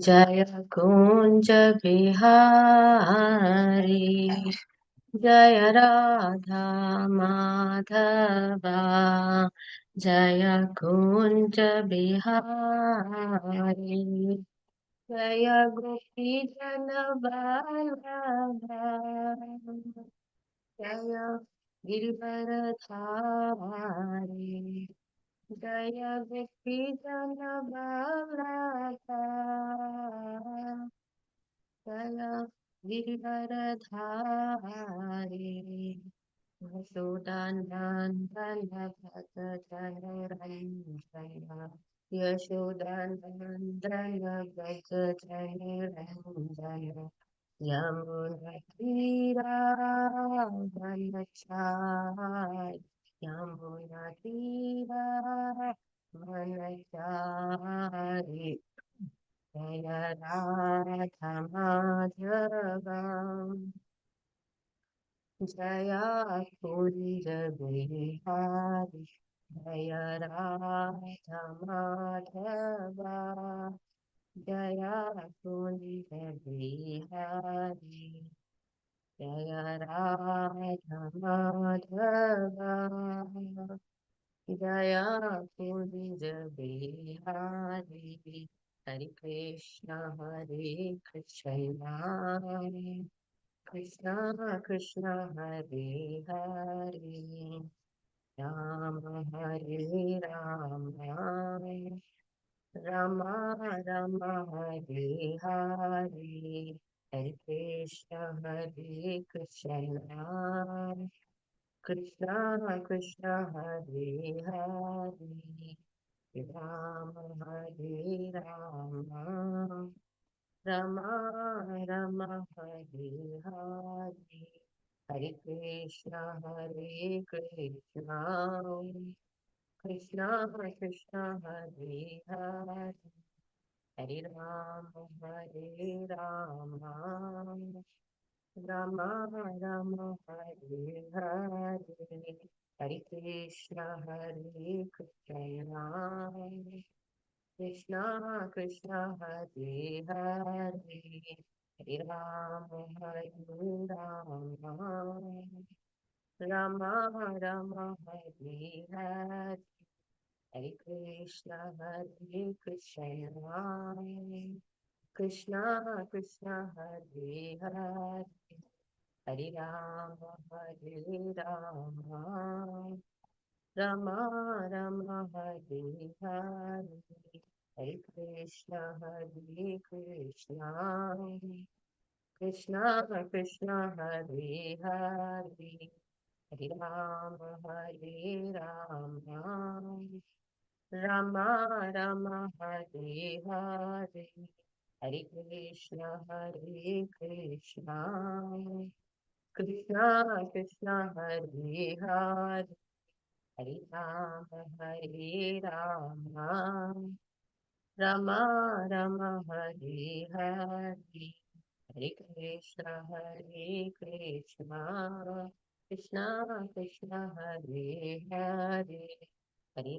जय कुंज बिहारी जय राधा माधवा जय कुंज बिहारी जय गोपी जन वल्लभा जय गिरिवरधारी जय गोपी जन वल्लभा जय गिरिवरधारी यशोदानन्दन भज जन रञ्जन यशोदानन्दन भज जन रञ्जन यमुनतीरावनचारि यमुनतीरावनचारि जय राधा माधवा जया कुंज बिहारी जय राधा माधवा जया कुंज बिहारी जय राधा माधवा जया कुंज बिहारी हरे कृष्ण कृष्ण कृष्ण हरे हरे राम हरे राम राम राम हरे हरे हरे कृष्ण कृष्ण कृष्ण हरे हरे राम हरे राम राम राम हरे हरे हरे कृष्ण कृष्ण कृष्ण हरे हरे हरे राम राम राम हरे हरे हरे कृष्ण कृष्ण कृष्ण हरे हरे हरे राम राम राम हरे हरे हरे कृष्ण कृष्ण कृष्ण हरे हरे हरे राम राम राम हरे हरे हरे कृष्ण कृष्ण कृष्ण हरे हरे हरे राम राम राम हरे हरे हरे कृष्ण कृष्ण कृष्ण हरे हरे हरे राम राम राम हरे हरे हरे कृष्ण कृष्ण कृष्ण हरे हरे हरे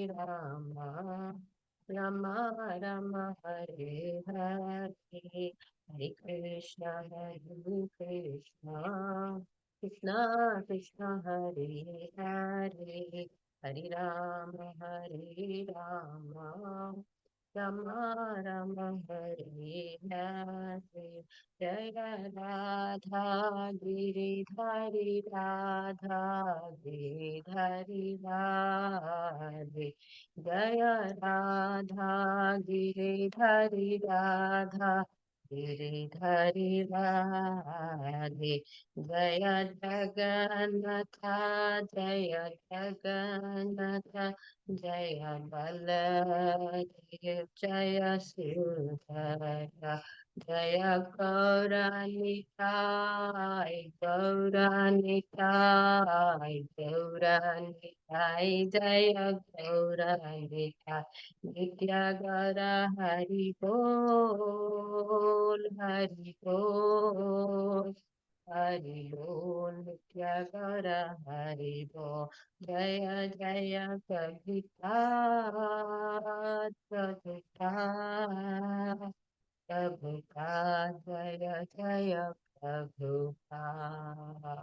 राम राम राम हरे हरे हरे कृष्ण कृष्ण कृष्ण हरे हरे हरे राम राम राम हरे हरे जय राधा गिरिधारी राधा गिरिधारी राधे जय राधा गिरिधारी राधा गिरिधारी राधे जय जगन्नाथ जय जगन्नाथ जय बलदेव जय सुभद्रा जय गौरानिताय जय गौरानिताय नित्य गौर हरि बोल Hari Bol, Nitya Gaura Hari Bol, Jaya Jaya Prabhupada, Prabhupada, Prabhupada, Jaya Jaya Prabhupada.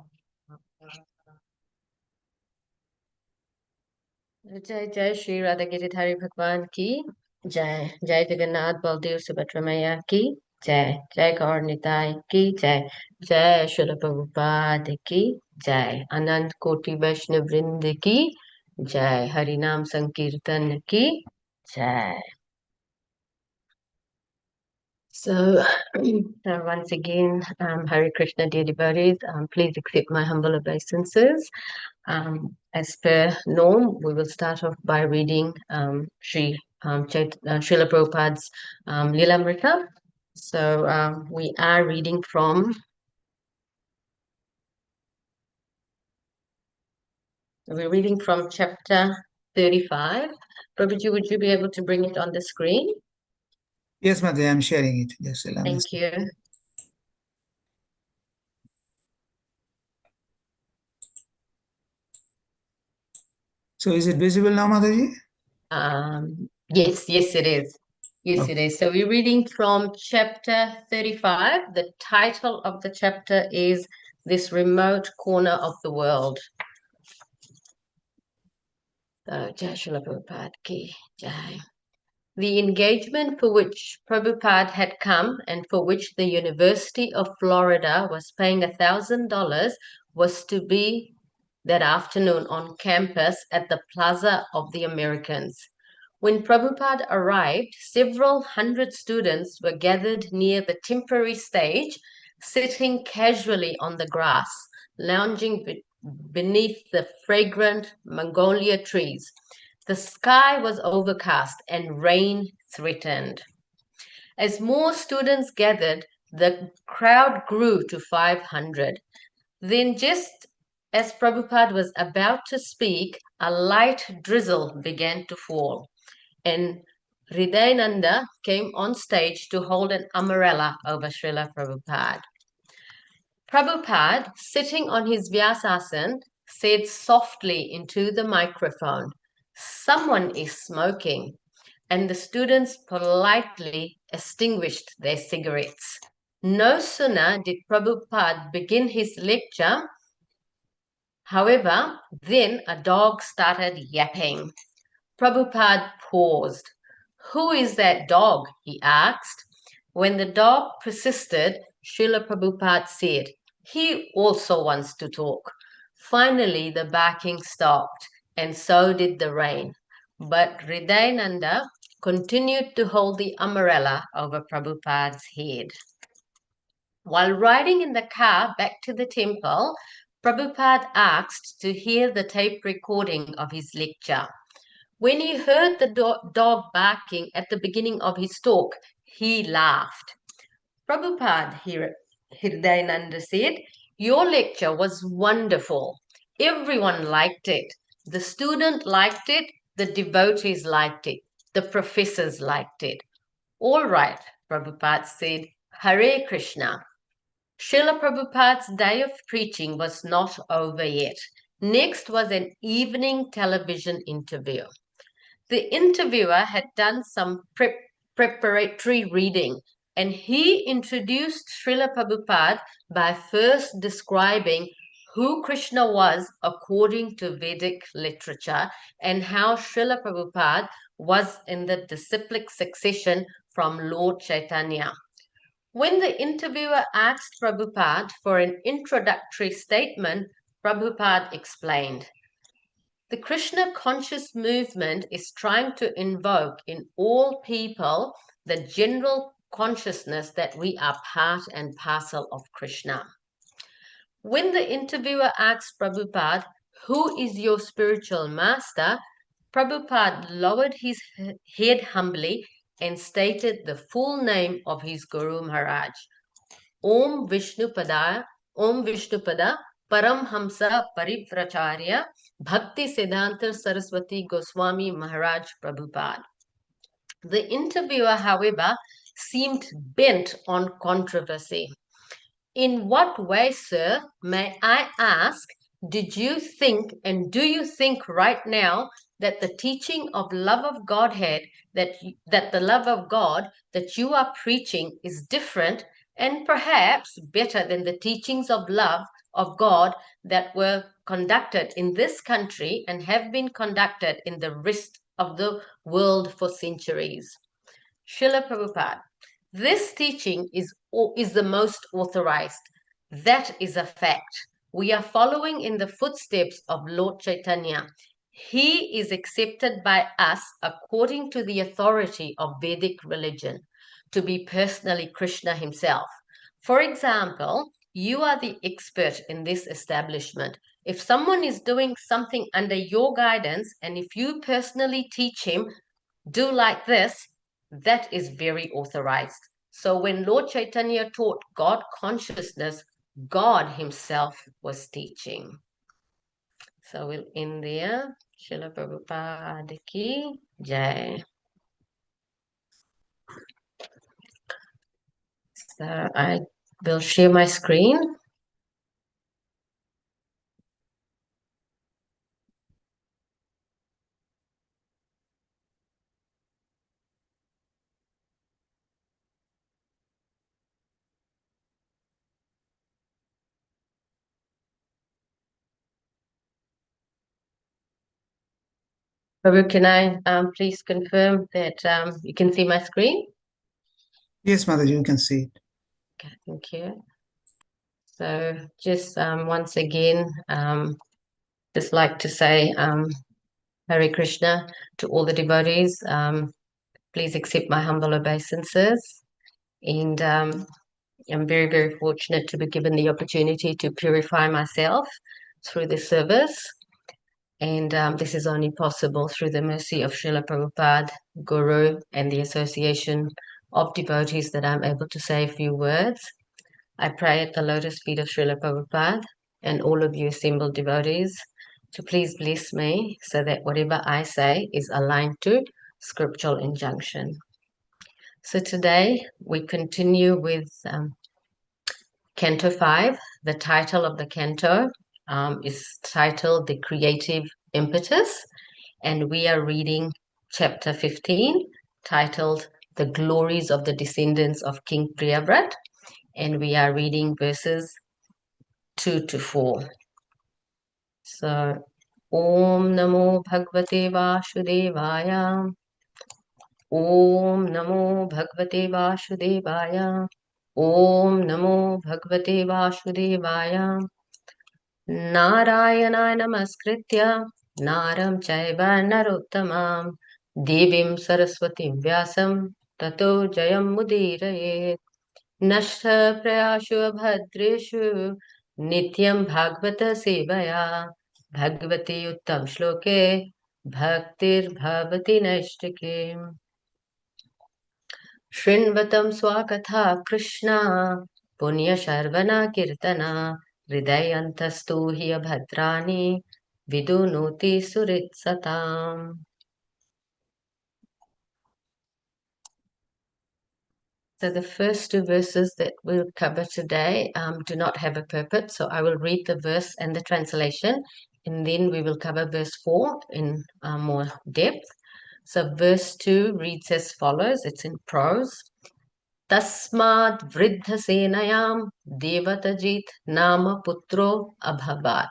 जय जय श्री राधा गिरिधारी भगवान की जय। जय जगन्नाथ बलदेव सुभद्रा मैया की जय। जय गौर निताई की जय। जय श्रील प्रभुपाद की जय। अनंत कोटि वैष्णव वृंद की जय। हरि नाम संकीर्तन की जय। So, once again, Hare Krishna, dear devotees, please accept my humble obeisances. As per norm, we will start off by reading Srila Prabhupada's Lilamrita. So we are reading from, chapter 35. Prabhuji, would you be able to bring it on the screen? Yes, Mother, I'm sharing it. Yes, Thank you. So is it visible now, Mataji? Yes, it is. Yes, Okay. it is. So we're reading from chapter 35. The title of the chapter is This Remote Corner of the World. Jai Srila Prabhupada ki Jai. The engagement for which Prabhupada had come and for which the University of Florida was paying $1,000 was to be that afternoon on campus at the Plaza of the Americans. When Prabhupada arrived, several hundred students were gathered near the temporary stage, sitting casually on the grass, lounging beneath the fragrant magnolia trees. The sky was overcast and rain threatened. As more students gathered, the crowd grew to 500. Then, just as Prabhupada was about to speak, a light drizzle began to fall, and Hridayananda came on stage to hold an umbrella over Srila Prabhupada. Prabhupada, sitting on his Vyasasan, said softly into the microphone, "Someone is smoking," and the students politely extinguished their cigarettes. No sooner did Prabhupada begin his lecture, however, then a dog started yapping. Prabhupada paused. "Who is that dog?" he asked. When the dog persisted, Srila Prabhupada said, "He also wants to talk." Finally, the barking stopped, and so did the rain. But Hridayananda continued to hold the umbrella over Prabhupada's head. While riding in the car back to the temple, Prabhupada asked to hear the tape recording of his lecture. When he heard the dog barking at the beginning of his talk, he laughed. "Prabhupada," Hridayananda said, "your lecture was wonderful. Everyone liked it. The student liked it, the devotees liked it, the professors liked it." "All right," Prabhupada said, "Hare Krishna." Srila Prabhupada's day of preaching was not over yet. Next was an evening television interview. The interviewer had done some preparatory reading, and he introduced Srila Prabhupada by first describing who Krishna was according to Vedic literature and how Srila Prabhupada was in the disciplic succession from Lord Chaitanya. When the interviewer asked Prabhupada for an introductory statement, Prabhupada explained, "The Krishna conscious movement is trying to invoke in all people the general consciousness that we are part and parcel of Krishna." When the interviewer asked Prabhupada, "Who is your spiritual master?" Prabhupada lowered his head humbly and stated the full name of his Guru Maharaj, Om Vishnupada, Paramhamsa Parivracharya, Bhakti Siddhanta Saraswati Goswami Maharaj Prabhupada. The interviewer, however, seemed bent on controversy. In what way, sir, may I ask, did you think and do you think right now that the teaching of love of Godhead, that the love of God that you are preaching is different and perhaps better than the teachings of love of God that were conducted in this country and have been conducted in the rest of the world for centuries? Srila Prabhupada, this teaching is the most authorized. That is a fact. We are following in the footsteps of Lord Chaitanya. He is accepted by us according to the authority of Vedic religion to be personally Krishna himself. For example, you are the expert in this establishment. If someone is doing something under your guidance and if you personally teach him, do like this, that is very authorized. So when Lord Chaitanya taught God consciousness, God himself was teaching. So we'll end there. Srila Prabhupada ki jai. So I will share my screen. Prabhu, can I please confirm that you can see my screen? Yes, Mataji, you can see it. Okay, thank you. So just once again, just like to say Hare Krishna to all the devotees. Please accept my humble obeisances. And I'm very, very fortunate to be given the opportunity to purify myself through this service. And this is only possible through the mercy of Srila Prabhupada, Guru, and the association of devotees that I'm able to say a few words. I pray at the lotus feet of Srila Prabhupada and all of you assembled devotees to please bless me so that whatever I say is aligned to scriptural injunction. So today we continue with Canto 5. The title of the canto is titled The Creative Impetus, and we are reading chapter 15, titled The Glories of the Descendants of King Priyavrat, and we are reading verses 2 to 4. So, Om Namo Bhagavate Vasudevaya. Om Namo Bhagavate Vasudevaya. Om Namo Bhagavate Vasudevaya. Narayana Namaskritya Naram Chaiva Narottamam Devim Saraswatim Vyasam Tato Jayam Mudirayet Nashta Prayashu Bhadreshu Nityam Bhagavata Sevaya Bhagavati Uttam Shloke Bhaktir Bhavati Nashtake शृण्वतं स्वकथा Krishna पुण्यशर्वणा कीर्तना हृदयन्तस्तु हि अभद्राणि विदुनोति सुहृत्सताम्. So the first two verses that we'll cover today do not have a purport, so I will read the verse and the translation, and then we will cover verse 4 in more depth. So verse 2 reads as follows, it's in prose. Tasmad Vridhasenayam Devatajit Nama Putro Abhavat.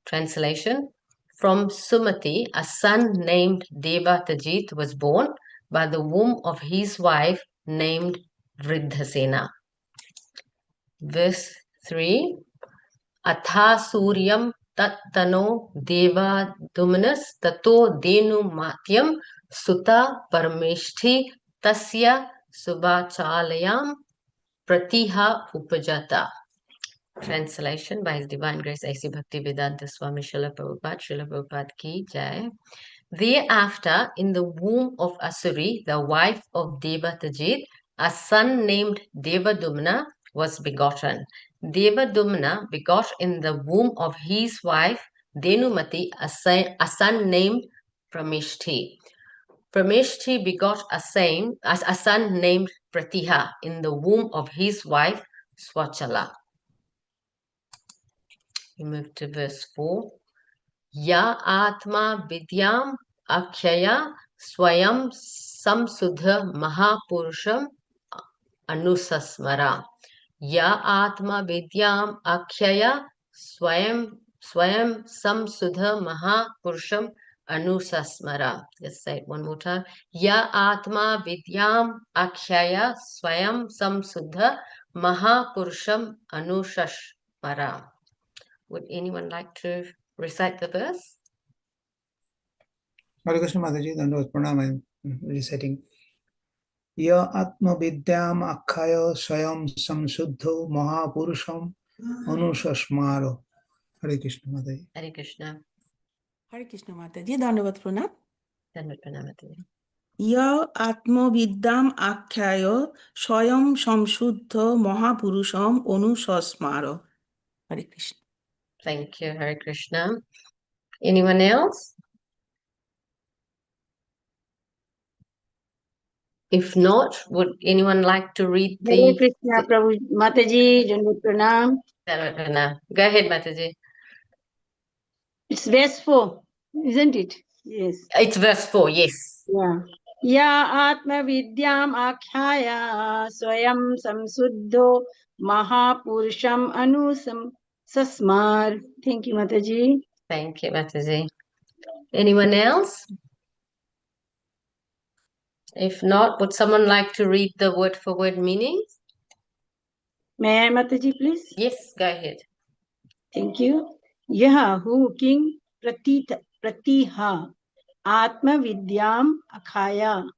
Translation. From Sumati, a son named Devatajit was born by the womb of his wife named Vridhasena. Verse 3. Atha Suryam Tattano Deva Dumanas Tato Denu Matyam Sutta Parameshthi Tasya Subhachalayam Pratiha Upajata. Translation by His Divine Grace A.C. Bhaktivedanta Swami Srila Prabhupada ki jai. Thereafter, in the womb of Asuri, the wife of Devatajit, a son named Devadumna was begotten. Devadumna begot in the womb of his wife Denumati a son named Prameshthi. Prameshthi begot a son named Pratiha in the womb of his wife Swachala. We move to verse 4. Ya Atma Vidyam Akshaya Swayam Samsudha Mahapurusham Anusasmara. Ya Atma Vidyam Akshaya Swayam Samsudha Mahapurusham Anusasmara. Let's say it one more time. Ya Atma Vidyam Akshaya Swayam Samsudha Mahapurusham Anusasmara. Would anyone like to recite the verse? Hare Krishna Mataji, Dandavat Pranam. I am reciting. Ya Atma Vidyam Akhaya Swayam Samsuddho Mahapurusham Anusasmaro. Hare Krishna Mataji. Hare Krishna. Hare Krishna Mataji, Dandavat Pranam. Dandavat Pranam Mataji. Ya Atmavidyam Akhyaya Swayam Samshuddha Mahapurusham Anusasmaro. Hare Krishna. Thank you, Hare Krishna. Anyone else? If not, would anyone like to read Hare the Krishna Prabhu Mataji, Dandavat Pranam. Dandavat Pranam? Go ahead, Mataji. It's verse 4, isn't it? Yes. It's verse 4, yes. Yeah. Ya Atma Vidyam Akhyaya Swayam Samsuddho Mahapurusham Anusam Sasmar. Thank you, Mataji. Thank you, Mataji. Anyone else? If not, would someone like to read the word for word meaning? May I, Mataji, please? Yes, go ahead. Thank you. Yaha who King Pratiha Atma Vidyam Akhaya.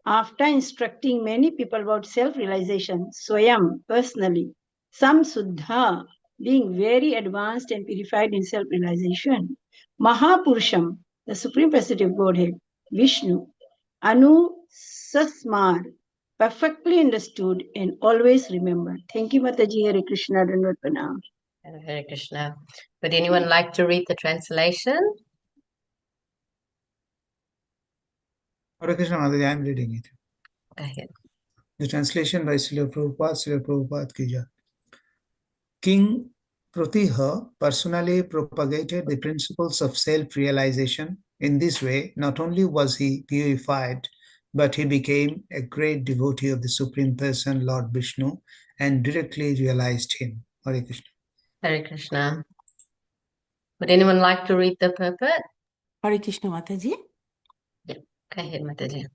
After instructing many people about self-realization, Swayam, personally, Samsuddha, being very advanced and purified in self-realization, Mahapurusham, the Supreme Personality of Godhead, Vishnu, Anu Sasmar, perfectly understood and always remembered. Thank you, Mataji. Hare Krishna, Dandavat Pranam. Hare Krishna. Would anyone like to read the translation? Hare Krishna Mataji, I am reading it. Go ahead. The translation by Srila Prabhupada ki jai. King Pratiha personally propagated the principles of self-realization. In this way, not only was he purified, but he became a great devotee of the Supreme Person, Lord Vishnu, and directly realized him. Hare Krishna. Hare Krishna. Would anyone like to read the purport? Hare Krishna Mataji. Go ahead, Mataji.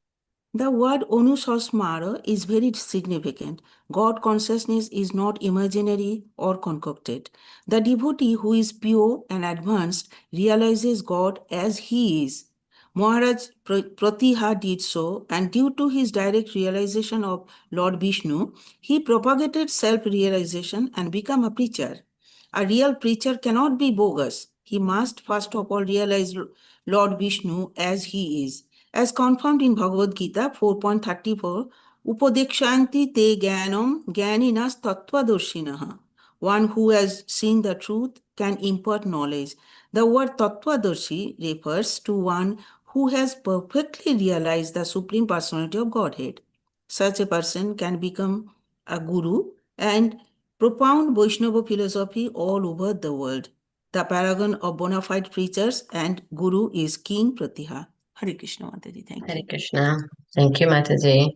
The word Anusasmara is very significant. God consciousness is not imaginary or concocted. The devotee who is pure and advanced realizes God as he is. Maharaj Pratiha did so, and due to his direct realization of Lord Vishnu, he propagated self-realization and became a preacher. A real preacher cannot be bogus. He must first of all realize Lord Vishnu as he is. As confirmed in Bhagavad Gita 4.34, Upadekshanti te jnanam jnaninas tattvadarshinaha. One who has seen the truth can impart knowledge. The word tattvadarshi refers to one who has perfectly realized the Supreme Personality of Godhead. Such a person can become a guru and propound Vaishnava philosophy all over the world. The paragon of bona fide preachers and guru is King Pratiha. Hare Krishna Mataji, thank Hare you. Krishna. Thank you, Mataji.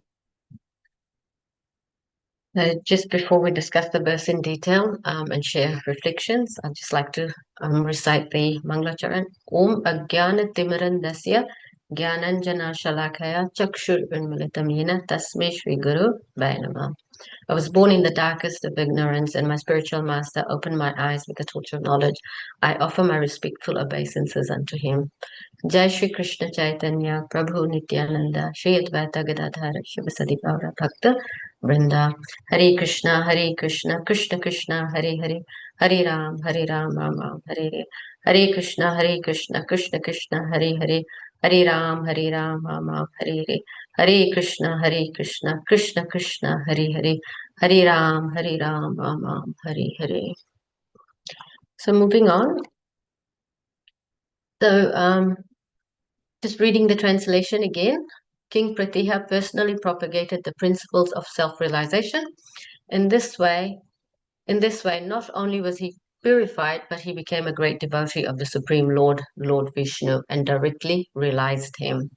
Just before we discuss the verse in detail and share reflections, I'd just like to recite the Mangalacharan. Om Ajnana Timirandasya Jnananjana Shalakaya Chakshur Unmilitam Yena Tasme Shri Guru Vaya Namah. I was born in the darkest of ignorance, and my spiritual master opened my eyes with the torch of knowledge. I offer my respectful obeisances unto him. Jai Shri Krishna Chaitanya Prabhu Nityananda Shri Advaita Gadadhar Shivasadi Gaura Bhakta Vrinda. Hare Krishna Krishna Krishna Hare Hare Hare Ram Ram Ram Hare Hare. Hare Krishna Krishna Krishna Hare Hare Hare Ram Ram Ram Hare Hare. Hare Krishna Krishna Krishna Hare Hare Hare Ram Ram Ram Hare Hare. So moving on. So just reading the translation again. King Pratiha personally propagated the principles of self-realization. In this way, not only was he purified, but he became a great devotee of the Supreme Lord, Lord Vishnu, and directly realized him.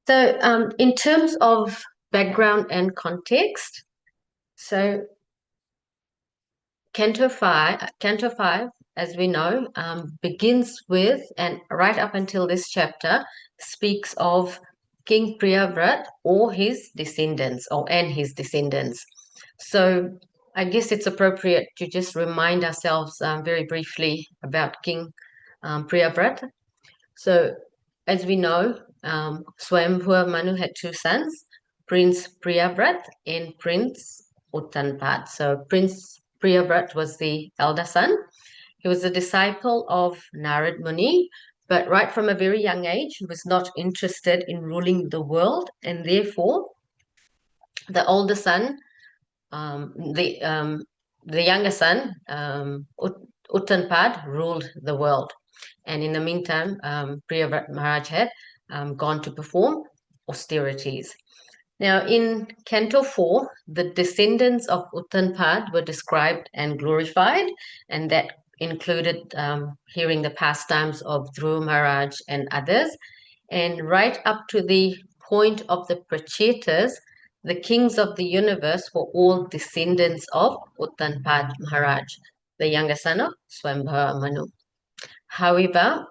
So in terms of background and context, so Canto 5, as we know, begins with, and right up until this chapter, speaks of King Priyavrat or his descendants, and his descendants. So I guess it's appropriate to just remind ourselves very briefly about King Priyavrat. So as we know, Swayambhuva Manu had two sons, Prince Priyavrat and Prince Uttanpad. So Prince Priyavrat was the elder son. He was a disciple of Narad Muni, but right from a very young age, he was not interested in ruling the world, and therefore the older son, the younger son, Uttanpad, ruled the world. And in the meantime, Priyavrat Maharaj had gone to perform austerities. Now, in Canto 4, the descendants of Uttanpad were described and glorified, and that included hearing the pastimes of Dhruva Maharaj and others. And right up to the point of the Prachetas, the kings of the universe were all descendants of Uttanpad Maharaj, the younger son of Swayambhuva Manu. However,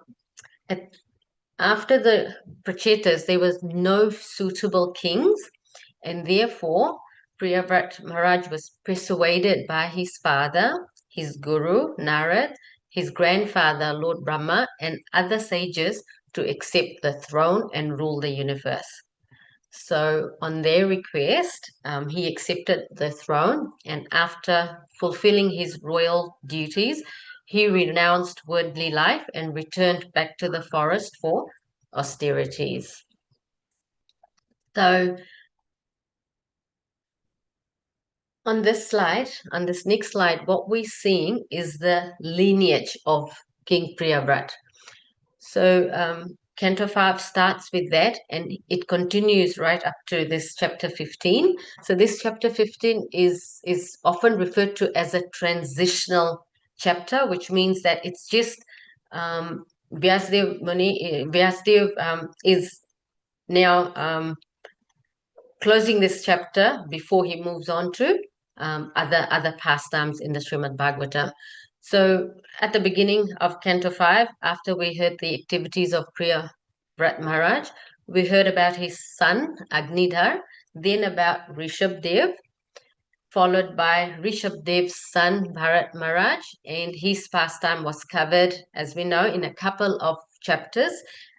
after the Prachetas, there was no suitable kings, and therefore Priyavrat Maharaj was persuaded by his father, his guru, Narad, his grandfather, Lord Brahma, and other sages to accept the throne and rule the universe. So on their request, he accepted the throne, and after fulfilling his royal duties, he renounced worldly life and returned back to the forest for austerities. So on this next slide, what we're seeing is the lineage of King Priyavrat. So Canto 5 starts with that, and it continues right up to this chapter 15. So this chapter 15 is often referred to as a transitional chapter, which means that it's just Vyasdev is now closing this chapter before he moves on to other pastimes in the Srimad Bhagavatam. So at the beginning of Canto 5, after we heard the activities of Priyavrat Maharaj, we heard about his son, Agnidhar, then about Rishabdev, followed by Rishabdev's son, Bharat Maharaj, and his pastime was covered, as we know, in a couple of chapters,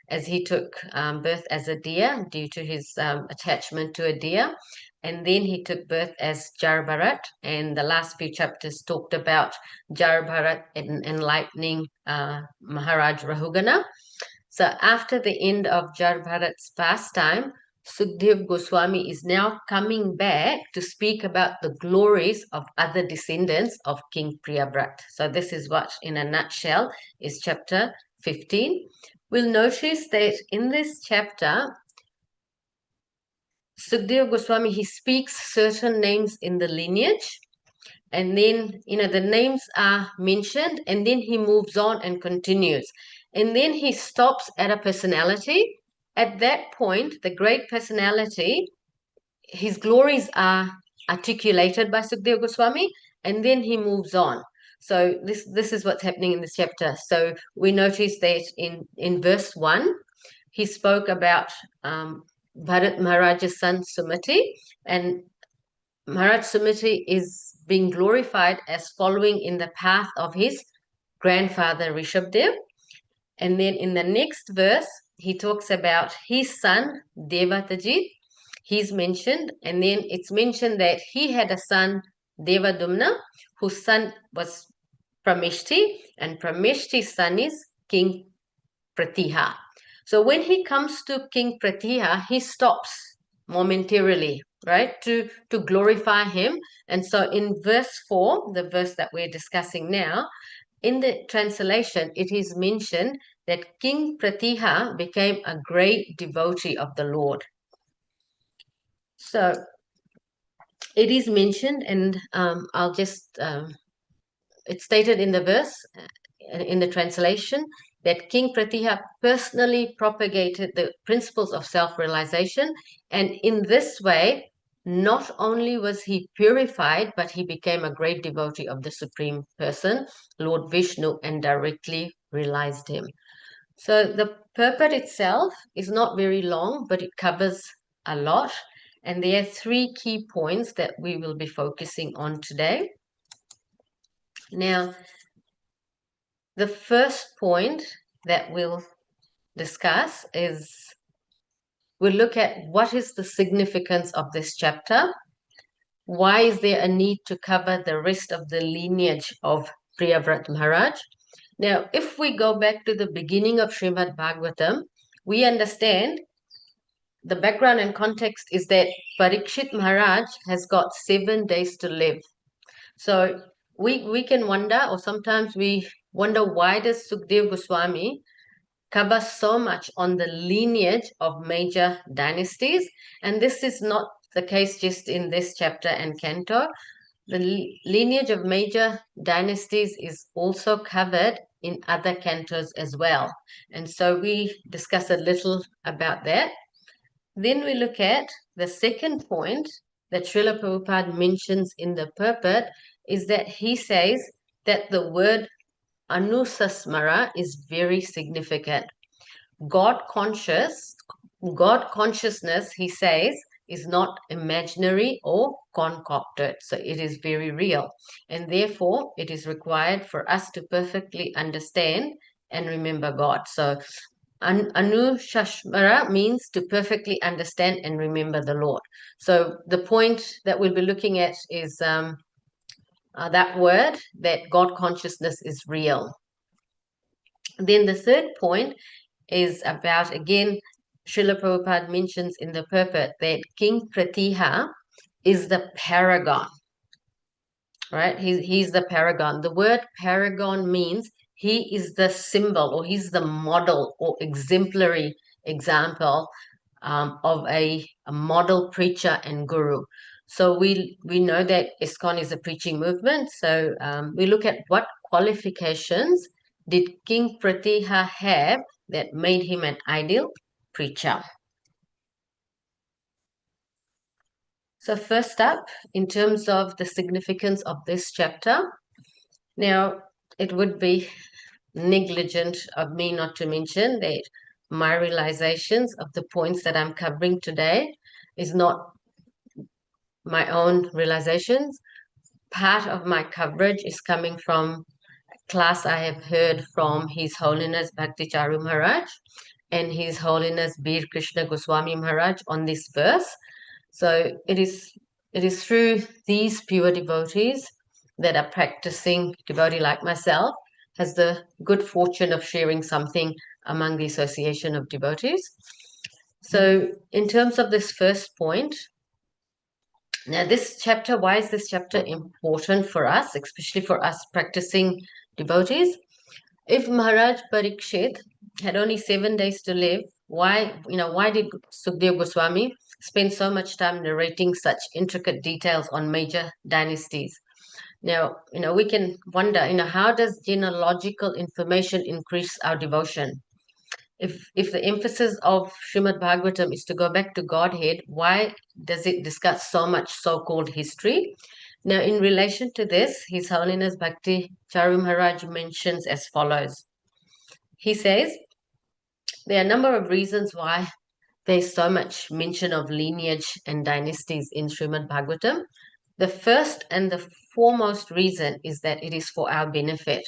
as he took birth as a deer due to his attachment to a deer. And then he took birth as Jar Bharat, and the last few chapters talked about Jar Bharat enlightening Maharaj Rahugana. So after the end of Jar Bharat's pastime, Sukdev Goswami is now coming back to speak about the glories of other descendants of King Priyavrat. So this is what, in a nutshell, is chapter 15. We'll notice that in this chapter, Sukdev Goswami, he speaks certain names in the lineage, and then, the names are mentioned, and then he moves on and continues. And then he stops at a personality. At that point, the great personality, his glories are articulated by Sukdev Goswami, and then he moves on. So this is what's happening in this chapter. So we notice that in verse 1, he spoke about Bharat Maharaj's son Sumati, and Maharaj Sumati is being glorified as following in the path of his grandfather Rishabdev. And then in the next verse, he talks about his son Devatajit. He's mentioned, and then it's mentioned that he had a son Devadumna, whose son was Prameshti, and Prameshti's son is King Pratiha. So when he comes to King Pratiha, he stops momentarily, right, to glorify him. And so in verse 4, the verse that we're discussing now, in the translation, it is mentioned that King Pratiha became a great devotee of the Lord. So it is mentioned, and I'll just, it's stated in the verse, in the translation, that King Pratiha personally propagated the principles of self-realization, and in this way, not only was he purified, but he became a great devotee of the Supreme Person, Lord Vishnu, and directly realized him. So the purport itself is not very long, but it covers a lot. And there are 3 key points that we will be focusing on today. Now, the first point that we'll discuss is we'll look at what is the significance of this chapter. Why is there a need to cover the rest of the lineage of Priyavrat Maharaj? Now, if we go back to the beginning of Srimad Bhagavatam, we understand the background and context is that Parikshit Maharaj has got 7 days to live. So we can wonder, or sometimes we wonder, why does Sukdev Goswami cover so much on the lineage of major dynasties? And this is not the case just in this chapter and canto. The lineage of major dynasties is also covered in other cantos as well. And so we discuss a little about that. Then we look at the second point that Srila Prabhupada mentions in the purport, is that he says that the word anusasmara is very significant. God consciousness, he says, is not imaginary or concocted. So it is very real. And therefore, it is required for us to perfectly understand and remember God. So Anushashmara means to perfectly understand and remember the Lord. So the point that we'll be looking at is that word, that God consciousness is real. Then the third point is about, again, Srila Prabhupada mentions in the purport that King Pratiha is the paragon, right? He's the paragon. The word paragon means he is the symbol, or he's the model or exemplary example of a model preacher and guru. So we know that ISKCON is a preaching movement. So we look at what qualifications did King Pratiha have that made him an ideal preacher. So first up, in terms of the significance of this chapter, now it would be negligent of me not to mention that my realizations of the points that I'm covering today is not my own realizations. Part of my coverage is coming from class I have heard from His Holiness Bhakti Charu Maharaj and His Holiness Bir Krishna Goswami Maharaj on this verse. So it is through these pure devotees that are practicing devotee like myself has the good fortune of sharing something among the association of devotees. So in terms of this first point, now this chapter, why is this chapter important for us, especially for us practicing devotees? If Maharaj Parikshit had only 7 days to live, why did Sukdev Goswami spend so much time narrating such intricate details on major dynasties? Now, we can wonder, how does genealogical information increase our devotion? If the emphasis of Srimad Bhagavatam is to go back to Godhead, why does it discuss so much so-called history? Now, in relation to this, His Holiness Bhakti Charu Maharaj mentions as follows. He says, there are a number of reasons why there's so much mention of lineage and dynasties in Srimad Bhagavatam. The first and the foremost reason is that it is for our benefit.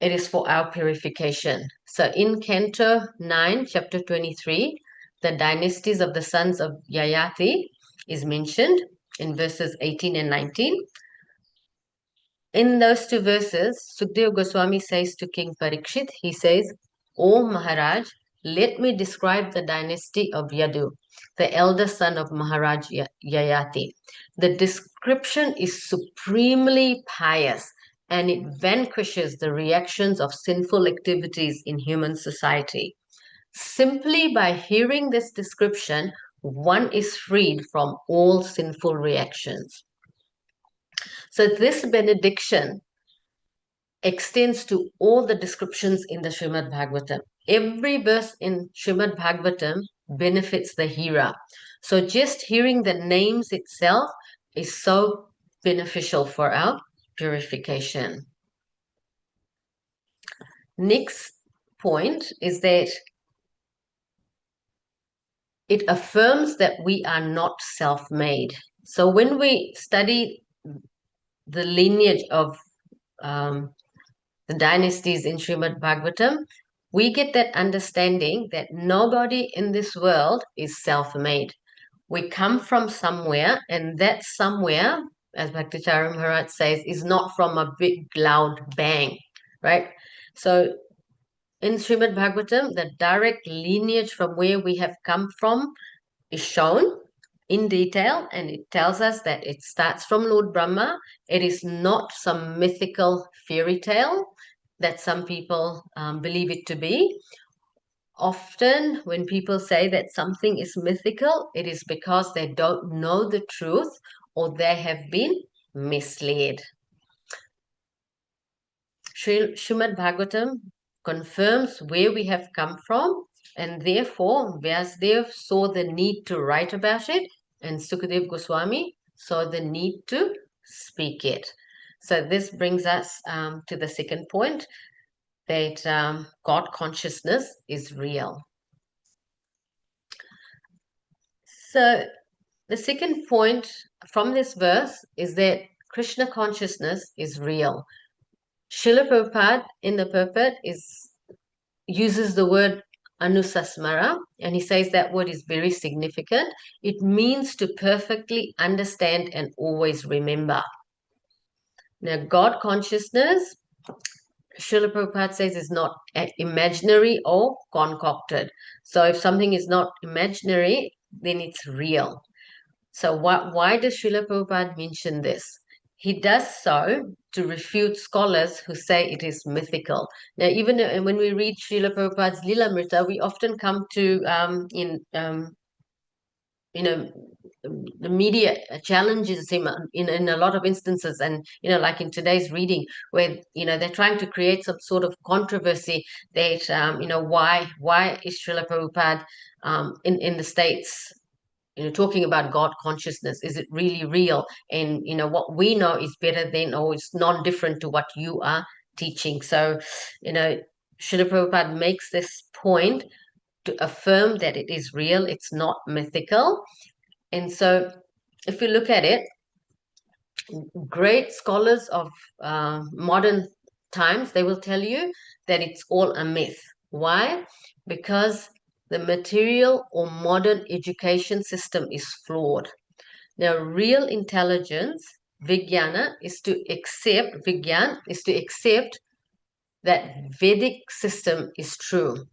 It is for our purification. So in Canto 9, Chapter 23, the dynasties of the sons of Yayati is mentioned in verses 18 and 19. In those 2 verses, Sukdev Goswami says to King Parikshit, he says, "O Maharaj, let me describe the dynasty of Yadu, the elder son of Maharaj Yayati. The description is supremely pious, and it vanquishes the reactions of sinful activities in human society. Simply by hearing this description, one is freed from all sinful reactions. So this benediction extends to all the descriptions in the Srimad Bhagavatam. Every verse in Srimad Bhagavatam benefits the hearer. So just hearing the names itself is so beneficial for our purification. Next point is that it affirms that we are not self-made. So when we study the lineage of the dynasties in Srimad Bhagavatam, we get that understanding that nobody in this world is self-made. We come from somewhere, and that somewhere, as Bhaktacharya Maharaj says, is not from a big loud bang, right? So in Srimad Bhagavatam, the direct lineage from where we have come from is shown in detail, and it tells us that it starts from Lord Brahma. It is not some mythical fairy tale that some people believe it to be. Often when people say that something is mythical, it is because they don't know the truth or they have been misled. Srimad Bhagavatam confirms where we have come from, and therefore Vyasdev saw the need to write about it, and Sukadev Goswami saw the need to speak it. So this brings us to the second point, that God consciousness is real. So the second point from this verse is that Krishna consciousness is real. Srila Prabhupada in the purport uses the word anusasmara, and he says that word is very significant. It means to perfectly understand and always remember. Now, God consciousness, Srila Prabhupada says, is not imaginary or concocted. So if something is not imaginary, then it's real. So why does Srila Prabhupada mention this? He does so to refute scholars who say it is mythical. Now, even when we read Srila Prabhupada's Lilamrita, we often come to, the media challenges him in a lot of instances, and like in today's reading, where they're trying to create some sort of controversy that why is Srila Prabhupada in the States talking about God consciousness? Is it really real? And what we know is better than, or it's non-different to what you are teaching. So Srila Prabhupada makes this point to affirm that it is real, it's not mythical. And so if you look at it, great scholars of modern times, they will tell you that it's all a myth. Why? Because the material or modern education system is flawed. Now, real intelligence, Vijnana, is to accept that Vedic system is true.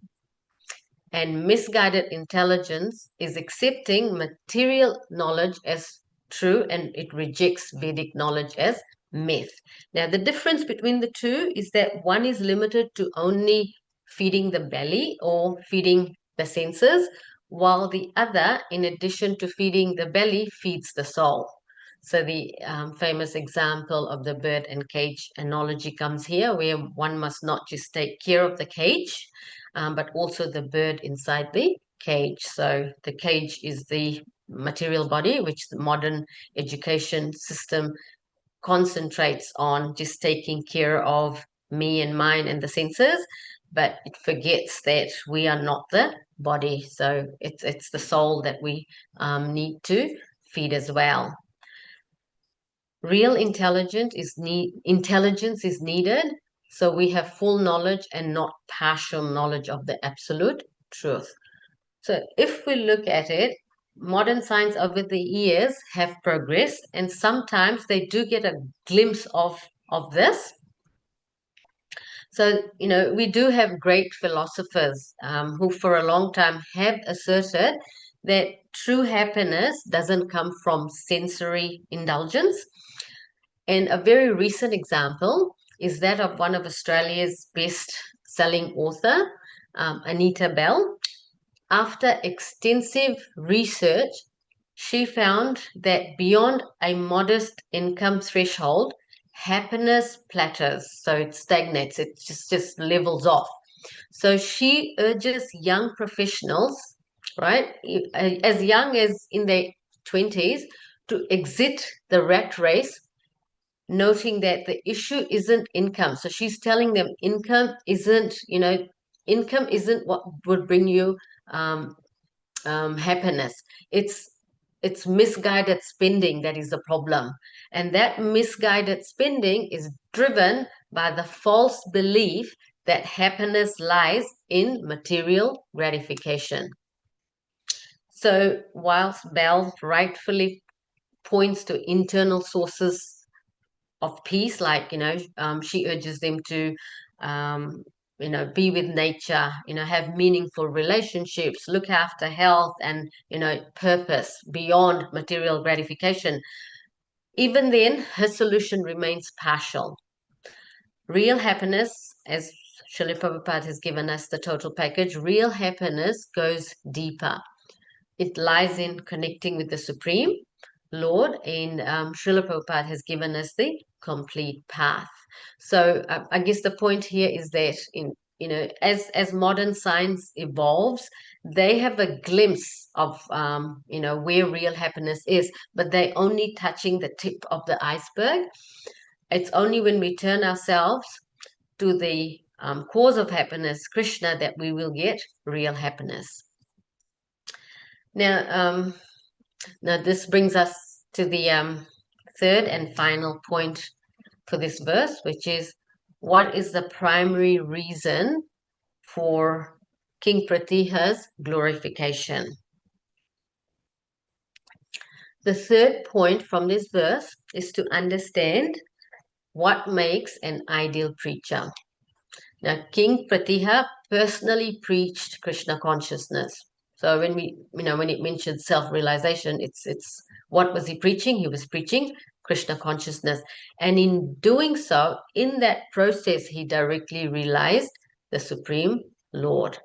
And misguided intelligence is accepting material knowledge as true, and it rejects Vedic knowledge as myth. Now, the difference between the two is that one is limited to only feeding the belly or feeding the senses, while the other, in addition to feeding the belly, feeds the soul. So the famous example of the bird and cage analogy comes here, where one must not just take care of the cage, but also the bird inside the cage. So the cage is the material body, which the modern education system concentrates on just taking care of me and mine and the senses, but it forgets that we are not the body. So it's the soul that we need to feed as well. Real intelligence is needed, so we have full knowledge and not partial knowledge of the absolute truth. So if we look at it, modern science over the years have progressed, and sometimes they do get a glimpse of this. So, we do have great philosophers who for a long time have asserted that true happiness doesn't come from sensory indulgence. And a very recent example is that of one of Australia's best-selling author, Anita Bell. after extensive research, she found that beyond a modest income threshold, happiness plateaus. So it stagnates, it just levels off. So she urges young professionals, right, as young as in their 20s, to exit the rat race, noting that the issue isn't income. So she's telling them income isn't what would bring you happiness. It's misguided spending that is the problem. And that misguided spending is driven by the false belief that happiness lies in material gratification. So whilst Bell rightfully points to internal sources of peace, like, she urges them to, be with nature, have meaningful relationships, look after health and, purpose beyond material gratification. Even then, her solution remains partial. Real happiness, as Srila Prabhupada has given us the total package, real happiness goes deeper. It lies in connecting with the Supreme Lord, and Srila Prabhupada has given us the complete path. So I guess the point here is that as modern science evolves, they have a glimpse of where real happiness is, but they're only touching the tip of the iceberg. It's only when we turn ourselves to the cause of happiness, Krishna, that we will get real happiness. Now, this brings us to the third and final point for this verse, which is, what is the primary reason for King Pratiha's glorification? The third point from this verse is to understand what makes an ideal preacher. Now, King Pratiha personally preached Krishna consciousness. So when it mentions self-realization, it's what was he preaching? He was preaching Krishna consciousness. And in doing so, in that process, he directly realized the Supreme Lord.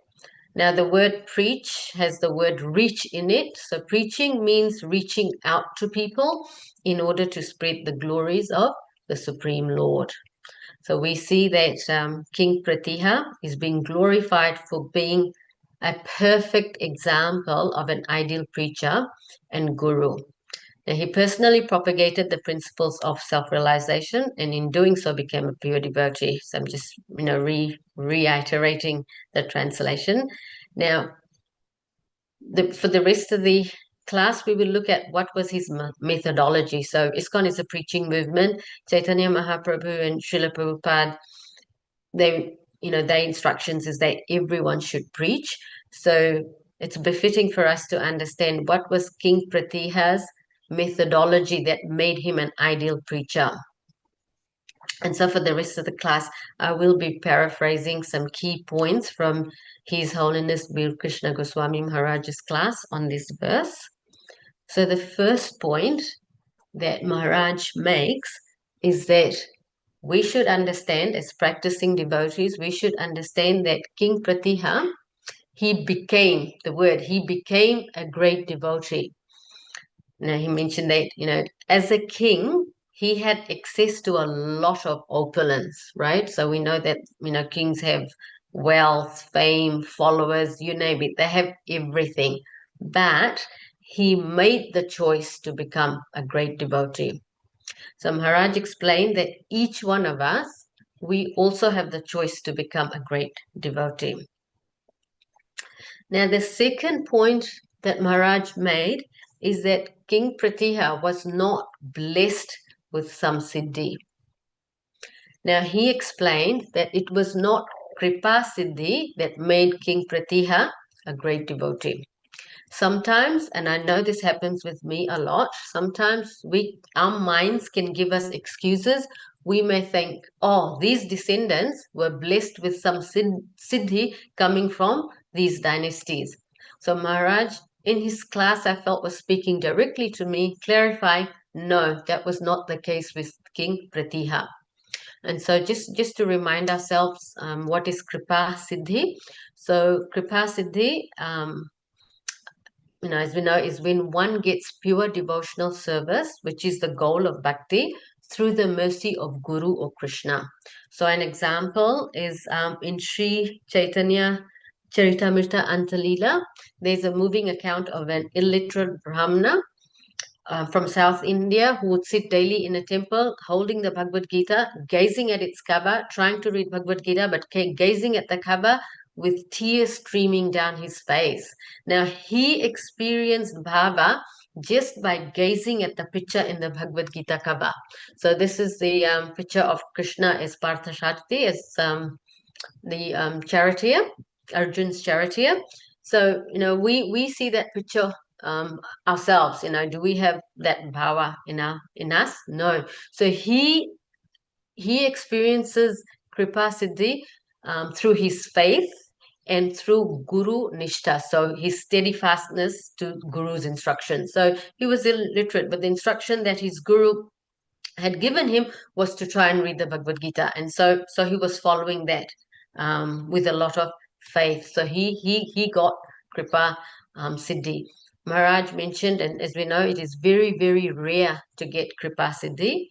Now, the word preach has the word reach in it. So preaching means reaching out to people in order to spread the glories of the Supreme Lord. So we see that King Pratiha is being glorified for being a perfect example of an ideal preacher and guru. Now, he personally propagated the principles of self-realization, and in doing so became a pure devotee. So I'm just, reiterating the translation. Now, for the rest of the class, we will look at what was his methodology. So ISKCON is a preaching movement. Chaitanya Mahaprabhu and Srila Prabhupada, their instructions is that everyone should preach. So it's befitting for us to understand what was King Pratiha's methodology that made him an ideal preacher. And so for the rest of the class, I will be paraphrasing some key points from His Holiness Bir Krishna Goswami Maharaj's class on this verse. So the first point that Maharaj makes is that we should understand, as practicing devotees, we should understand that King Pratiha, he became a great devotee. Now, he mentioned that, as a king, he had access to a lot of opulence, right? So we know that, kings have wealth, fame, followers, you name it. They have everything. But he made the choice to become a great devotee. So Maharaj explained that each one of us, we also have the choice to become a great devotee. Now, the second point that Maharaj made is that King Pratiha was not blessed with some siddhi. Now, he explained that it was not Kripa Siddhi that made King Pratiha a great devotee. Sometimes, and I know this happens with me a lot, sometimes our minds can give us excuses. We may think, oh, these descendants were blessed with some siddhi coming from these dynasties. So Maharaj, in his class, I felt was speaking directly to me, clarifying, no, that was not the case with King Pratiha. And so just to remind ourselves, what is Kripa Siddhi? So Kripa Siddhi as we know, is when one gets pure devotional service, which is the goal of bhakti, through the mercy of Guru or Krishna. So an example is in Sri Chaitanya Charitamrita Antalila, there's a moving account of an illiterate Brahmana from South India who would sit daily in a temple holding the Bhagavad Gita, gazing at its cover, trying to read Bhagavad Gita, but gazing at the cover with tears streaming down his face. Now, he experienced bhava just by gazing at the picture in the Bhagavad Gita cover. So this is the picture of Krishna as Parthasarathi, as the charioteer, Arjun's charioteer. So, we see that picture ourselves. Do we have that bhava in us? No. So he experiences Kripa Siddhi through his faith and through Guru Nishtha, so his steadfastness to Guru's instruction. So he was illiterate, but the instruction that his Guru had given him was to try and read the Bhagavad Gita, and so he was following that with a lot of faith. So he got Kripa Siddhi. Maharaj mentioned, and as we know, it is very, very rare to get Kripa Siddhi.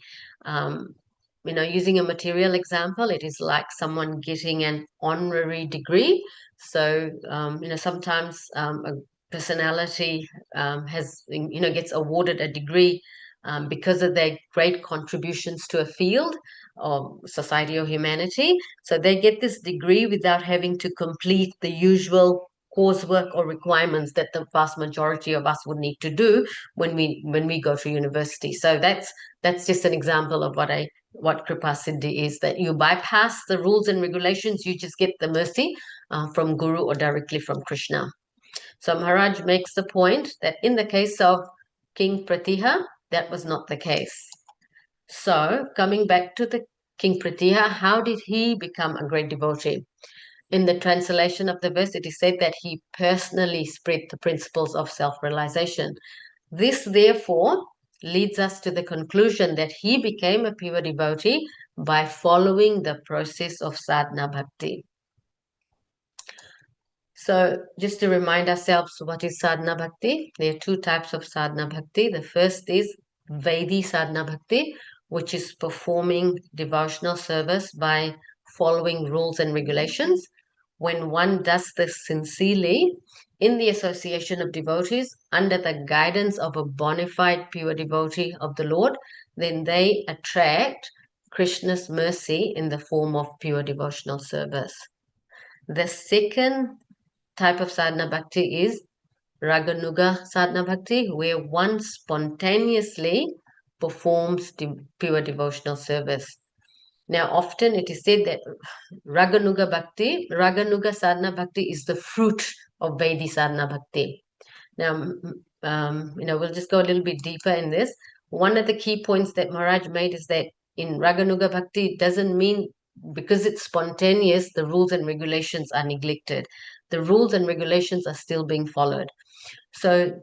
Using a material example, it is like someone getting an honorary degree. So, sometimes a personality gets awarded a degree because of their great contributions to a field of society or humanity. So they get this degree without having to complete the usual coursework or requirements that the vast majority of us would need to do when we go to university. So that's just an example of what Kripa Siddhi is, that you bypass the rules and regulations, you just get the mercy from Guru or directly from Krishna. So Maharaj makes the point that in the case of King Pratiha, that was not the case. So coming back to the King Pratiha, how did he become a great devotee? In the translation of the verse, it is said that he personally spread the principles of self-realization. This, therefore, leads us to the conclusion that he became a pure devotee by following the process of sadhana bhakti. So just to remind ourselves, what is sadhana bhakti? There are two types of sadhana bhakti. The first is Vaidhi sadhana bhakti, which is performing devotional service by following rules and regulations. When one does this sincerely in the association of devotees under the guidance of a bona fide pure devotee of the Lord, then they attract Krishna's mercy in the form of pure devotional service. The second type of sadhana bhakti is Raganuga sadhana bhakti, where one spontaneously performs pure devotional service. Now, often it is said that Raganuga sadhana bhakti is the fruit of Vaidhi sadhana bhakti. Now, we'll just go a little bit deeper in this. One of the key points that Maharaj made is that in Raganuga bhakti, it doesn't mean because it's spontaneous, the rules and regulations are neglected. The rules and regulations are still being followed. So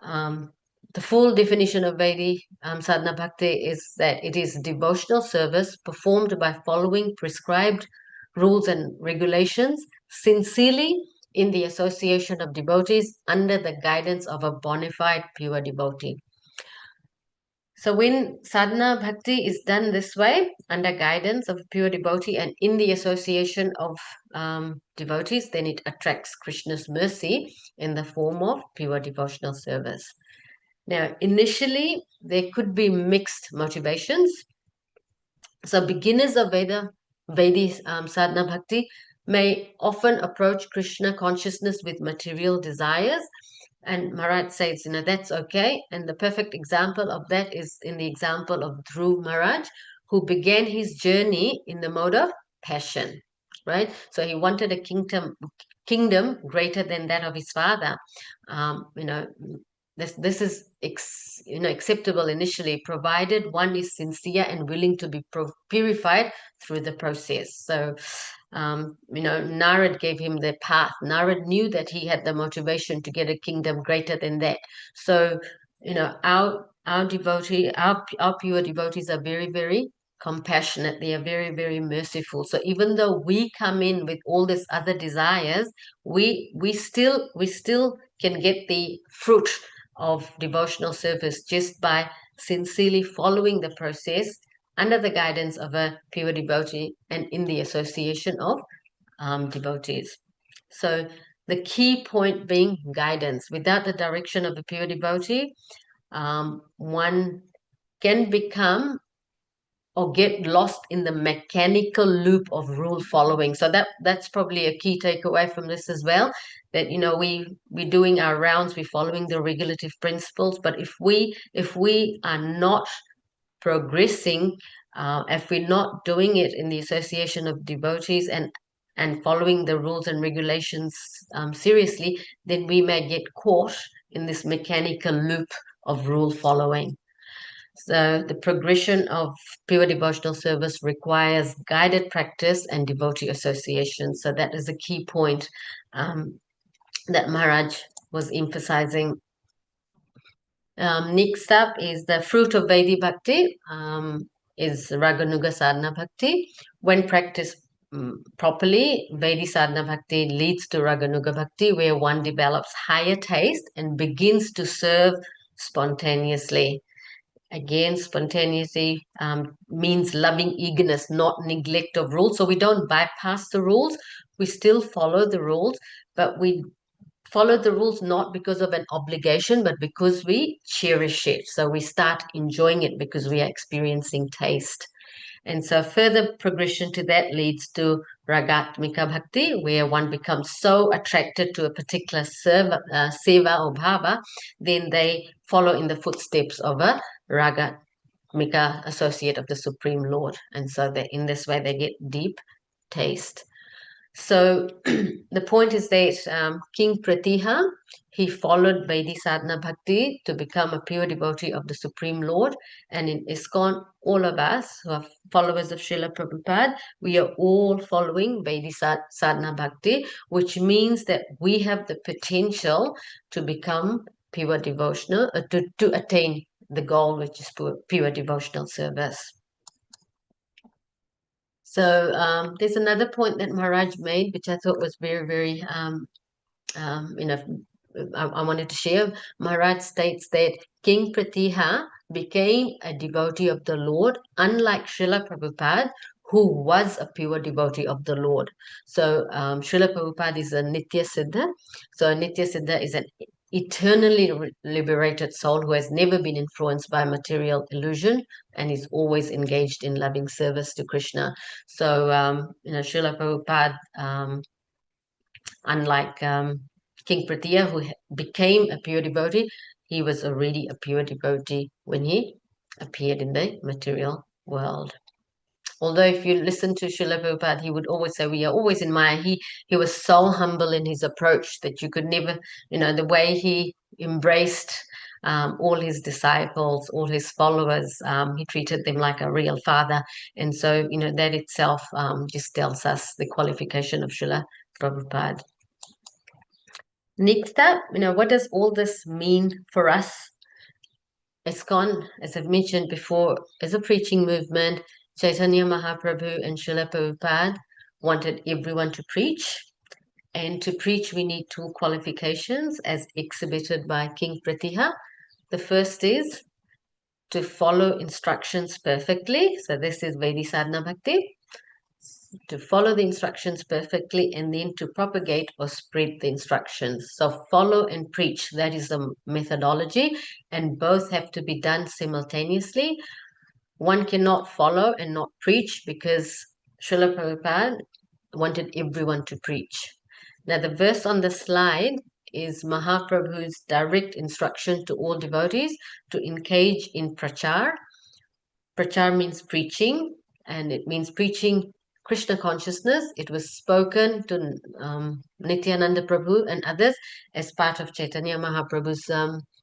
the full definition of Vaidhi sadhana bhakti is that it is devotional service performed by following prescribed rules and regulations sincerely in the association of devotees under the guidance of a bona fide pure devotee. So when sadhana bhakti is done this way, under guidance of a pure devotee and in the association of devotees, then it attracts Krishna's mercy in the form of pure devotional service. Now, initially, there could be mixed motivations. So beginners of Vaidhi sadhana bhakti may often approach Krishna consciousness with material desires. And Maharaj says, that's okay. And the perfect example of that is in the example of Dhruv Maharaj, who began his journey in the mode of passion, right? So he wanted a kingdom greater than that of his father. This is acceptable initially, provided one is sincere and willing to be purified through the process. So, Narad gave him the path. Narad knew that he had the motivation to get a kingdom greater than that. So, our pure devotees are very, very compassionate. They are very, very merciful. So even though we come in with all these other desires, we still can get the fruit of devotional service just by sincerely following the process under the guidance of a pure devotee and in the association of devotees. So the key point being guidance. Without the direction of a pure devotee, one can become or get lost in the mechanical loop of rule following. So that's probably a key takeaway from this as well, that we're doing our rounds, we're following the regulative principles, but if we are not progressing, if we're not doing it in the association of devotees and following the rules and regulations seriously, then we may get caught in this mechanical loop of rule following. So the progression of pure devotional service requires guided practice and devotee association. So that is a key point that Maharaj was emphasizing. Next up is the fruit of Vaidhi Bhakti, is Raganuga Sadhana Bhakti. When practiced properly, Vaidhi Sadhana Bhakti leads to Raganuga Bhakti, where one develops higher taste and begins to serve spontaneously. Again, spontaneity means loving eagerness, not neglect of rules. So we don't bypass the rules. We still follow the rules, but we follow the rules not because of an obligation, but because we cherish it. So we start enjoying it because we are experiencing taste. And so further progression to that leads to Ragatmika Bhakti, where one becomes so attracted to a particular seva or bhava, then they follow in the footsteps of a Ragatmika associate of the Supreme Lord. And so in this way they get deep taste. So the point is that King Pratiha, he followed Vaidhi Sadhana Bhakti to become a pure devotee of the Supreme Lord. And in ISKCON, all of us who are followers of Srila Prabhupada, we are all following Vaidhi Sadhana Bhakti, which means that we have the potential to become pure devotional, to attain the goal, which is pure devotional service. So there's another point that Maharaj made, which I thought was very, very, I wanted to share. Maharaj states that King Pratiha became a devotee of the Lord, unlike Srila Prabhupada, who was a pure devotee of the Lord. So Srila Prabhupada is a Nitya Siddha. So a Nitya Siddha is an eternally liberated soul who has never been influenced by material illusion and is always engaged in loving service to Krishna. So, Srila Prabhupada, unlike King Pratiha, who became a pure devotee, he was already a pure devotee when he appeared in the material world. Although if you listen to Srila Prabhupada, he would always say, we are always in Maya. He was so humble in his approach that you could never, the way he embraced all his disciples, all his followers, he treated them like a real father. And so, that itself just tells us the qualification of Srila Prabhupada. Next up, what does all this mean for us? ISKCON, as I've mentioned before, is a preaching movement. Chaitanya Mahaprabhu and Srila Prabhupada wanted everyone to preach. And to preach, we need two qualifications as exhibited by King Pratiha. The first is to follow instructions perfectly. So this is Vaidhi Sadhana Bhakti. To follow the instructions perfectly and then to propagate or spread the instructions. So follow and preach, that is the methodology, and both have to be done simultaneously. One cannot follow and not preach because Srila Prabhupada wanted everyone to preach. Now the verse on the slide is Mahaprabhu's direct instruction to all devotees to engage in prachar. Prachar means preaching, and it means preaching Krishna consciousness. It was spoken to Nityananda Prabhu and others as part of Chaitanya Mahaprabhu's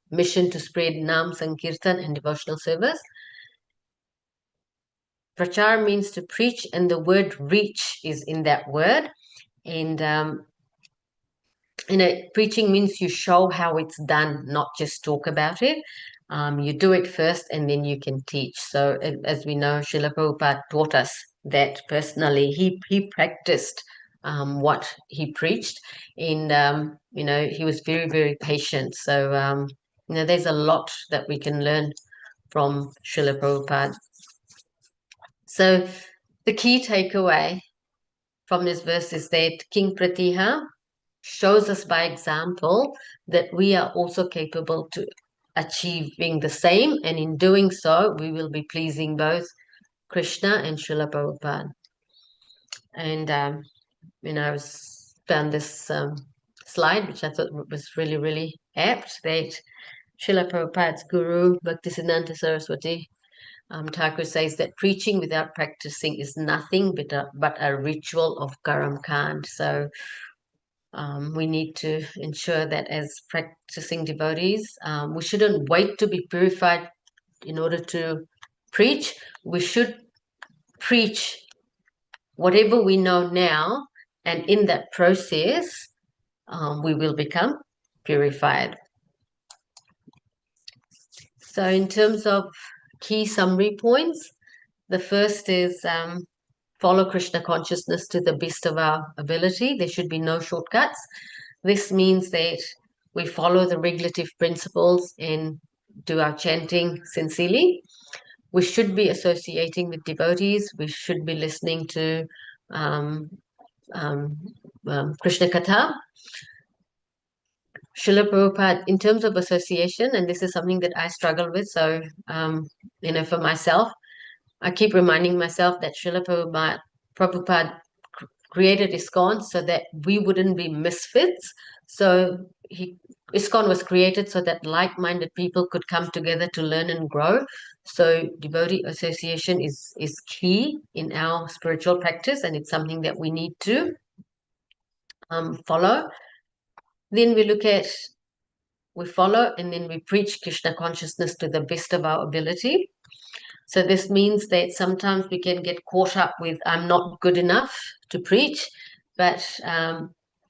mission to spread Nam Sankirtan and devotional service. Prachar means to preach, and the word reach is in that word. And preaching means you show how it's done, not just talk about it. You do it first and then you can teach. So as we know, Srila Prabhupada taught us that personally. He practiced what he preached, and he was very, very patient. So there's a lot that we can learn from Srila Prabhupada. So the key takeaway from this verse is that King Pratiha shows us by example that we are also capable to achieving the same, and in doing so, we will be pleasing both Krishna and Srila Prabhupada. And I found this slide, which I thought was really, really apt, that Srila Prabhupada's guru, Bhaktisiddhanta Saraswati Thakur, says that preaching without practicing is nothing but a ritual of Karam Kand. So we need to ensure that as practicing devotees, we shouldn't wait to be purified in order to preach. We should preach whatever we know now, and in that process, we will become purified. So in terms of key summary points, the first is follow Krishna consciousness to the best of our ability. There should be no shortcuts. This means that we follow the regulative principles and do our chanting sincerely. We should be associating with devotees. We should be listening to Krishna Katha. Srila Prabhupada, in terms of association, and this is something that I struggle with, so, for myself, I keep reminding myself that Srila Prabhupada created ISKCON so that we wouldn't be misfits. So ISKCON was created so that like-minded people could come together to learn and grow. So devotee association is key in our spiritual practice, and it's something that we need to follow. Then we follow and then we preach Krishna consciousness to the best of our ability. So this means that sometimes we can get caught up with, I'm not good enough to preach, but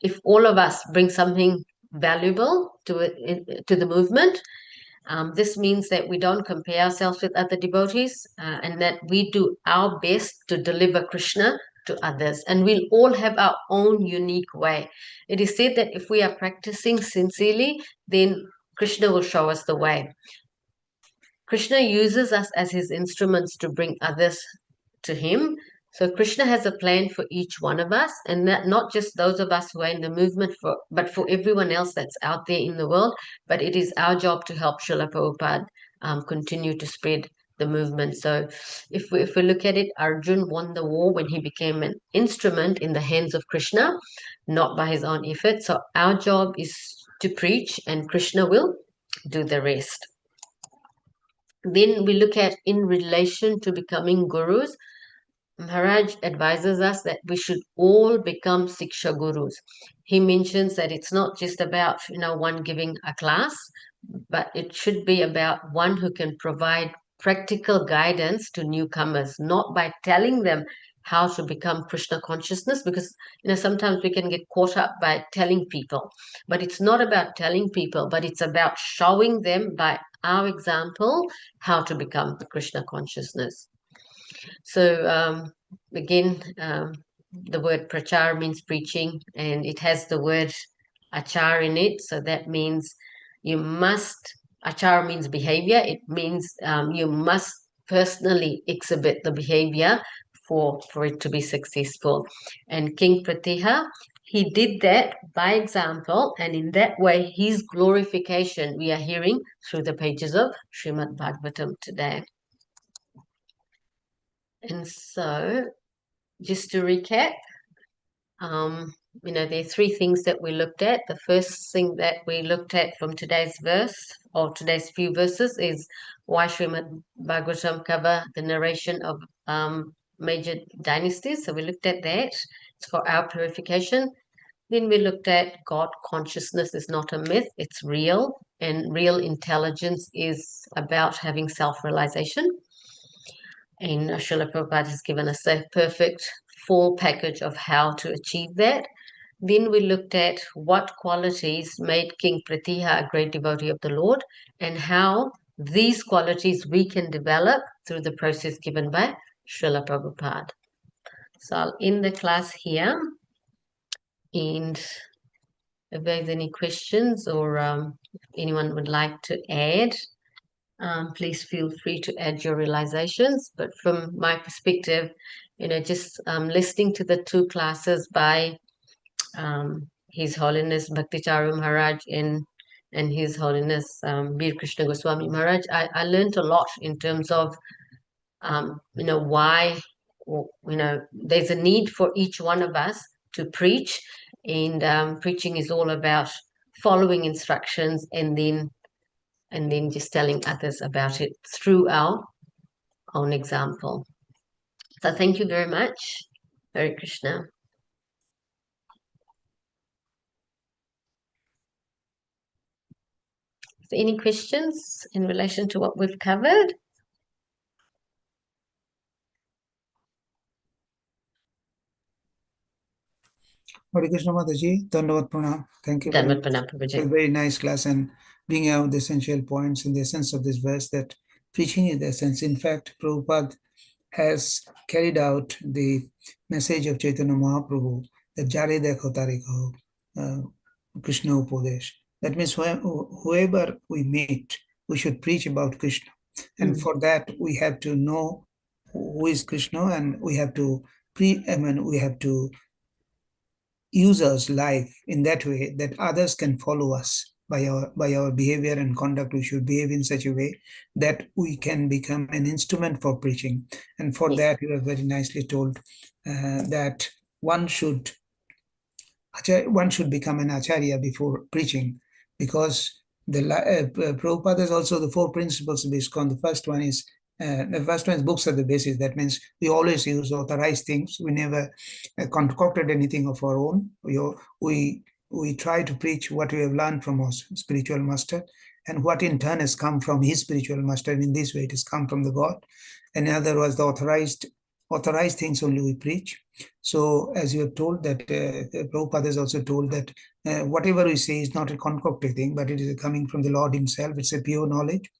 if all of us bring something valuable to the movement, this means that we don't compare ourselves with other devotees, and that we do our best to deliver Krishna to others. And we'll all have our own unique way. It is said that if we are practicing sincerely, then Krishna will show us the way. Krishna uses us as his instruments to bring others to him. So Krishna has a plan for each one of us, and that not just those of us who are in the movement, but for everyone else that's out there in the world. But it is our job to help Srila Prabhupada continue to spread the movement. So if we look at it, Arjun won the war when he became an instrument in the hands of Krishna, not by his own effort. So our job is to preach, and Krishna will do the rest. Then we look at in relation to becoming gurus. Maharaj advises us that we should all become Siksha Gurus. He mentions that it's not just about, one giving a class, but it should be about one who can provide practical guidance to newcomers, not by telling them how to become Krishna consciousness, because sometimes we can get caught up by telling people, but it's not about telling people, but it's about showing them by our example how to become Krishna consciousness. So again, the word prachar means preaching, and it has the word achar in it. So that means achar means behavior. It means you must personally exhibit the behavior for it to be successful. And King Pratiha, he did that by example, and in that way, his glorification we are hearing through the pages of Srimad Bhagavatam today. And so, just to recap, there are three things that we looked at. The first thing that we looked at from today's verse, or today's few verses, is why Srimad Bhagavatam cover the narration of major dynasties. So we looked at that. It's for our purification. Then we looked at God consciousness is not a myth, it's real, and real intelligence is about having self-realization. And Srila Prabhupada has given us a perfect full package of how to achieve that. Then we looked at what qualities made King Pratiha a great devotee of the Lord and how these qualities we can develop through the process given by Srila Prabhupada. So I'll end the class here, and if there's any questions or if anyone would like to add, please feel free to add your realizations. But from my perspective, just listening to the two classes by His Holiness Bhakticharu Maharaj and His Holiness Bir Krishna Goswami Maharaj, I learned a lot in terms of why there's a need for each one of us to preach, and preaching is all about following instructions and then just telling others about it through our own example. So thank you very much. Hare Krishna. Is there any questions in relation to what we've covered? Hare Krishna Mataji, Dandavat Pranam. Thank you very Dhanvat much. Pranam It was Prabhuji. a very nice class and bringing out the essential points in the essence of this verse, that preaching is the essence. In fact, Prabhupada has carried out the message of Chaitanya Mahaprabhu, that Jare Dekho Tare Kaho, Krishna Upadesh. That means whoever we meet, we should preach about Krishna. And for that, we have to know who is Krishna, and we have to we have to use our life in that way that others can follow us by our behavior and conduct. We should behave in such a way that we can become an instrument for preaching. And for that, you have very nicely told that one should become an acharya before preaching, because the Prabhupada is also the four principles of ISKCON. The first one is books are the basis. That means we always use authorized things. We never concocted anything of our own. We try to preach what we have learned from our spiritual master, and what in turn has come from his spiritual master. And in this way, it has come from the God. And in other words, the authorized things only we preach. So as you have told that, Prabhupada has also told that whatever we say is not a concocted thing, but it is coming from the Lord himself. It's a pure knowledge,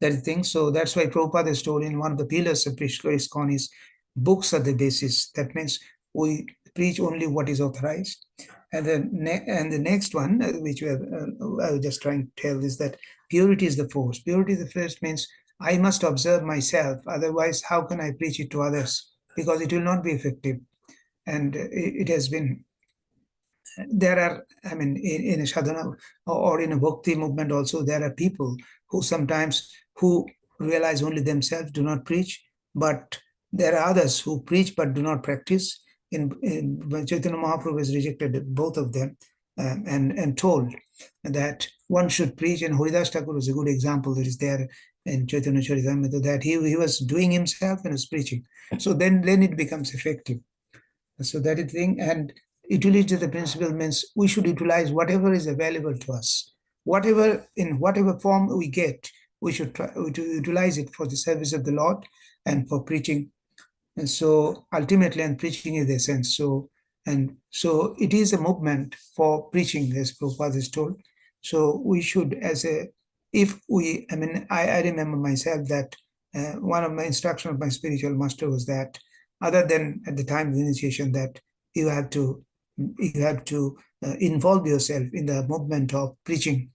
that thing. So that's why Prabhupada has told in one of the pillars of ISKCON is books are the basis. That means we preach only what is authorized. And the next one, which I was just trying to tell, is that purity is the force. Purity is the first means I must observe myself. Otherwise, how can I preach it to others? Because it will not be effective. And it has been, there are, in a sadhana or in a bhakti movement also, there are people who sometimes who realize only themselves, do not preach, but there are others who preach but do not practice. When Chaitanya Mahaprabhu has rejected both of them and told that one should preach, and Haridas Thakur is a good example that is there in Chaitanya Charitamrita, that he was doing himself and was preaching. So then it becomes effective. So that is the thing. And utility of the principle means we should utilize whatever is available to us. In whatever form we get, we should try to utilize it for the service of the Lord and for preaching. And so ultimately, and preaching is the essence. So it is a movement for preaching, as Prabhupada is told. So we should, I remember myself that one of my instructions of my spiritual master was that, other than at the time of initiation, that you have to involve yourself in the movement of preaching.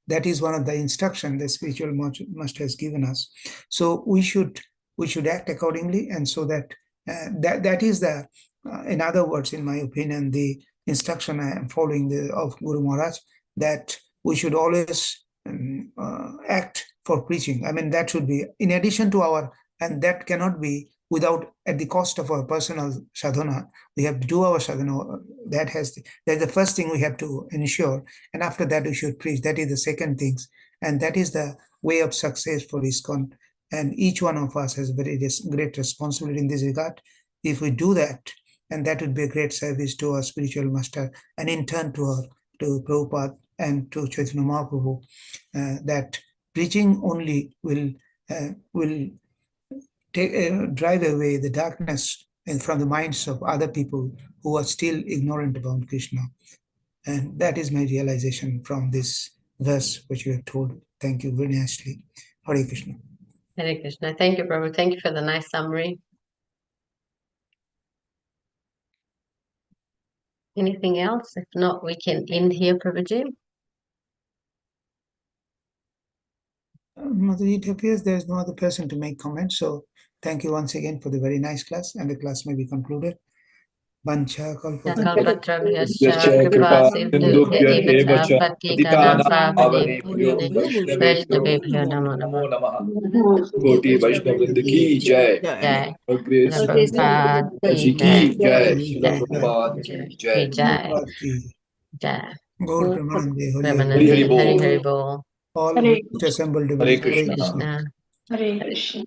That is one of the instructions the spiritual master has given us. So we should act accordingly, and so that that is the, in other words, in my opinion, the instruction I am following of Guru Maharaj, that we should always act for preaching. That should be in addition to our, and that cannot be without at the cost of our personal sadhana. We have to do our sadhana. That's the first thing we have to ensure, and after that we should preach. That is the second thing, and that is the way of success for ISKCON. And each one of us has very great responsibility in this regard. If we do that, and that would be a great service to our spiritual master, and in turn to Prabhupada and to Chaitanya Mahaprabhu, that preaching only will drive away the darkness from the minds of other people who are still ignorant about Krishna. And that is my realization from this verse which you have told. Thank you very nicely. Hare Krishna. Hare Krishna. Thank you, Prabhu. Thank you for the nice summary. Anything else? If not, we can end here, Prabhuji. Mataji, it appears there is no other person to make comments. So thank you once again for the very nice class, and the class may be concluded. Vancha Kalpatrabhyascha कृपा kripa सिन्धुभ्य sindhubhya एव eva च cha patikana पतितानां pavane पावनेभ्यो bhyo वैष्णवेभ्यो Vaishnavebhyo नमो namo नमः। namo. कोटि वैष्णव वृंद की जय। Jai. अग्रे Srila Prabhupada जी ki की jai. जय। Ki Srila jai. प्रभुपाद की Ki जय। jai. Ki Jai. Gaur Pramanande, Hari Hari. Hari Hari Premanande, Hari Bol. Hari Bol. All Hare great assembled Hare devotees. Hare Krishna. Krishna. Hare Krishna.